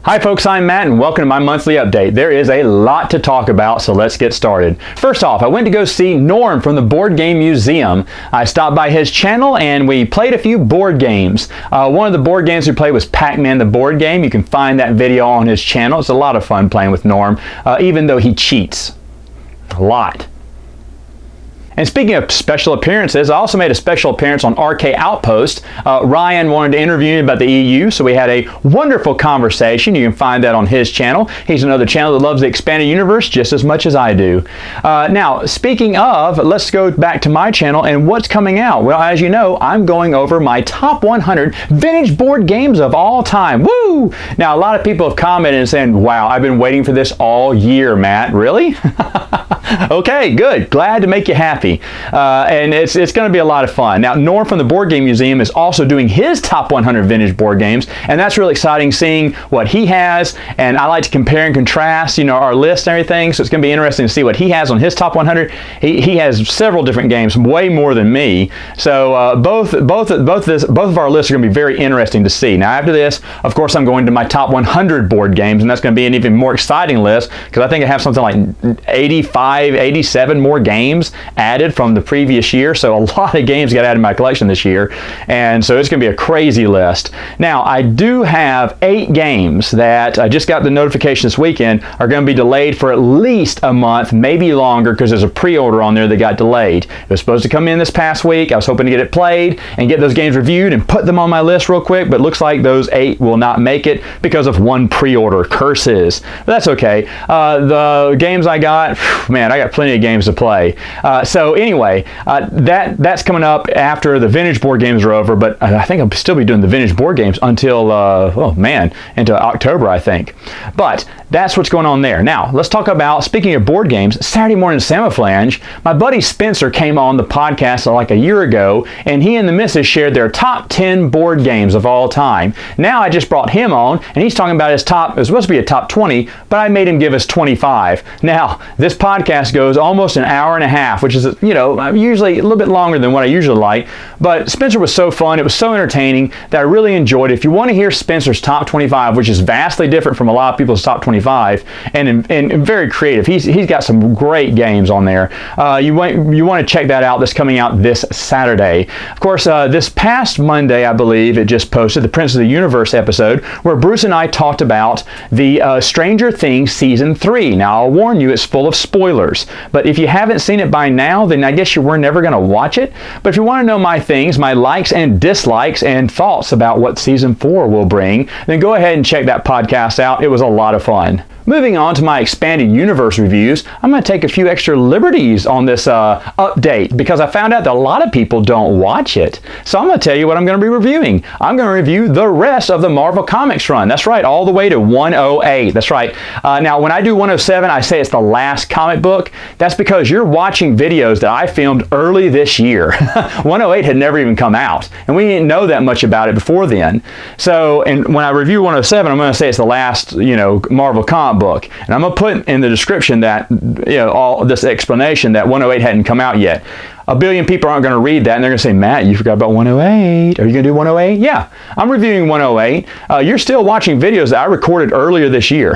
Hi folks, I'm Matt and welcome to my monthly update. There is a lot to talk about, so let's get started. First off, I went to go see Norm from the Board Game Museum. I stopped by his channel and we played a few board games. One of the board games we played was Pac-Man the board game. You can find that video on his channel. It's a lot of fun playing with Norm, even though he cheats a lot. And speaking of special appearances, I also made a special appearance on Outpost. Ryan wanted to interview me about the EU, so we had a wonderful conversation. You can find that on his channel. He's another channel that loves the expanded universe just as much as I do. Now, speaking of, let's go back to my channel and what's coming out. Well, as you know, I'm going over my top 100 vintage board games of all time. Woo! Now, a lot of people have commented and saying, wow, I've been waiting for this all year, Matt. Really? Okay, good. Glad to make you happy. And it's going to be a lot of fun. Now, Norm from the Board Game Museum is also doing his top 100 vintage board games, and that's really exciting seeing what he has. And I like to compare and contrast, our list and everything. So it's going to be interesting to see what he has on his top 100. He has several different games, way more than me. So both of our lists are going to be very interesting to see. Now, after this, of course, I'm going to my top 100 board games, and that's going to be an even more exciting list because I think I have something like 87 more games added from the previous year. So a lot of games got added in my collection this year. And so it's going to be a crazy list. Now, I do have 8 games that I just got the notification this weekend are going to be delayed for at least a month, maybe longer, because there's a pre-order on there that got delayed. It was supposed to come in this past week. I was hoping to get it played and get those games reviewed and put them on my list real quick, but it looks like those 8 will not make it because of one pre-order. Curses. But that's okay. The games I got, man, I got plenty of games to play. So anyway, that's coming up after the vintage board games are over, but I think I'll still be doing the vintage board games until, into October, I think. But that's what's going on there. Now, let's talk about, speaking of board games, Saturday morning Samaflange, my buddy Spencer came on the podcast like a year ago, and he and the missus shared their top 10 board games of all time. Now I just brought him on, and he's talking about his top, it was supposed to be a top 20, but I made him give us 25. Now, this podcast goes almost an hour and a half, which is, usually a little bit longer than what I usually like, but Spencer was so fun, it was so entertaining that I really enjoyed it. If you want to hear Spencer's top 25, which is vastly different from a lot of people's top 25, and very creative, he's got some great games on there. You want to check that out. That's coming out this Saturday. Of course, this past Monday, I believe, it just posted the Prince of the Universe episode where Bruce and I talked about the Stranger Things Season 3. Now, I'll warn you, it's full of spoilers, but if you haven't seen it by now, then I guess you were never going to watch it. But if you want to know my things, my likes and dislikes and thoughts about what Season 4 will bring, then go ahead and check that podcast out. It was a lot of fun. Moving on to my expanded universe reviews, I'm going to take a few extra liberties on this update because I found out that a lot of people don't watch it. So I'm going to tell you what I'm going to be reviewing. I'm going to review the rest of the Marvel Comics run. That's right, all the way to 108. That's right. Now, when I do 107, I say it's the last comic book. That's because you're watching videos that I filmed early this year. 108 had never even come out, and we didn't know that much about it before then. So, and when I review 107, I'm going to say it's the last, Marvel comic book. And I'm going to put in the description that, all this explanation that 108 hadn't come out yet. A billion people aren't going to read that, and they're going to say, Matt, you forgot about 108. Are you going to do 108? Yeah, I'm reviewing 108. You're still watching videos that I recorded earlier this year.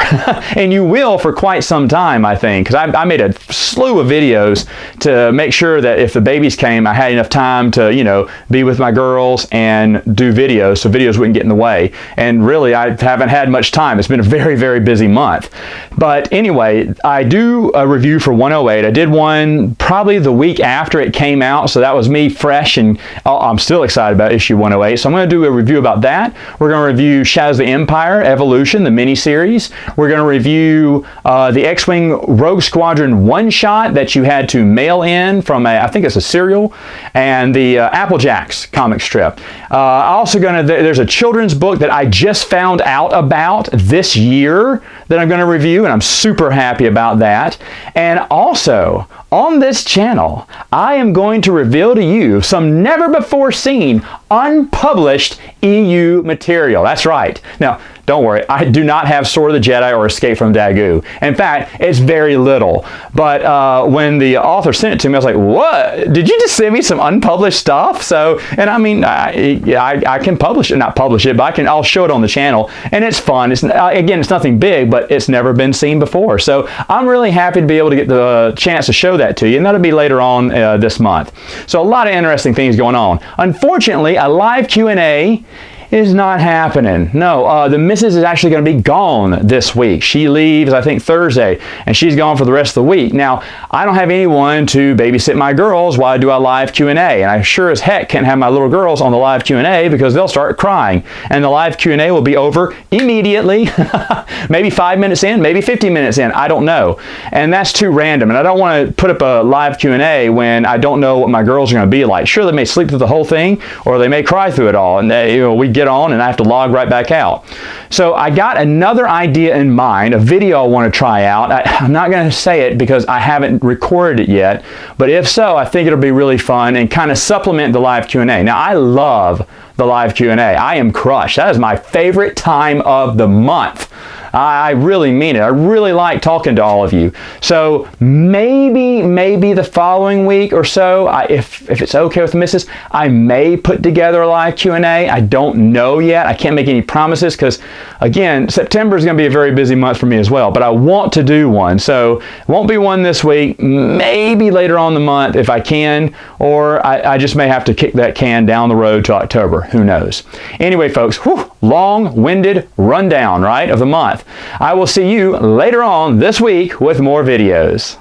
And you will for quite some time, I think, because I made a slew of videos to make sure that if the babies came, I had enough time to, be with my girls and do videos so videos wouldn't get in the way. And really, I haven't had much time. It's been a very, very busy month. But anyway, I do a review for 108. I did one probably the week after it came out, so that was me fresh, and I'm still excited about issue 108. So I'm going to do a review about that. We're going to review Shadows of the Empire Evolution, the miniseries. We're going to review the X-Wing Rogue Squadron one-shot that you had to mail in from I think it's a serial, and the Applejacks comic strip. There's a children's book that I just found out about this year that I'm going to review, and I'm super happy about that. And also, on this channel, I am going to reveal to you some never before seen unpublished EU material. That's right. Now, don't worry, I do not have Sword of the Jedi or Escape from Dagu. In fact, it's very little. But when the author sent it to me, I was like, what? Did you just send me some unpublished stuff? So, and I mean, I can publish it, not publish it, but I'll show it on the channel. And it's fun. It's, again, it's nothing big, but it's never been seen before. So I'm really happy to be able to get the chance to show that to you. And that'll be later on this month. So a lot of interesting things going on. Unfortunately, a live Q&A is not happening. No, the missus is actually going to be gone this week. She leaves, I think, Thursday, and she's gone for the rest of the week. Now, I don't have anyone to babysit my girls while I do a live Q&A, and I sure as heck can't have my little girls on the live Q&A because they'll start crying, and the live Q&A will be over immediately, maybe 5 minutes in, maybe 15 minutes in, I don't know. And that's too random, and I don't want to put up a live Q&A when I don't know what my girls are going to be like. Sure, they may sleep through the whole thing, or they may cry through it all, and we get on and I have to log right back out. So I got another idea in mind, a video I want to try out. I'm not going to say it because I haven't recorded it yet, but if so, I think it'll be really fun and kind of supplement the live Q&A. Now, I love the live Q&A. I am crushed. That is my favorite time of the month. I really mean it. I really like talking to all of you. So maybe the following week or so, if it's okay with the missus, I may put together a live Q&A. I don't know yet. I can't make any promises because, again, September is going to be a very busy month for me as well. But I want to do one. So it won't be one this week. Maybe later on in the month if I can, or I just may have to kick that can down the road to October. Who knows? Anyway, folks, long-winded rundown, right, of the month. I will see you later on this week with more videos.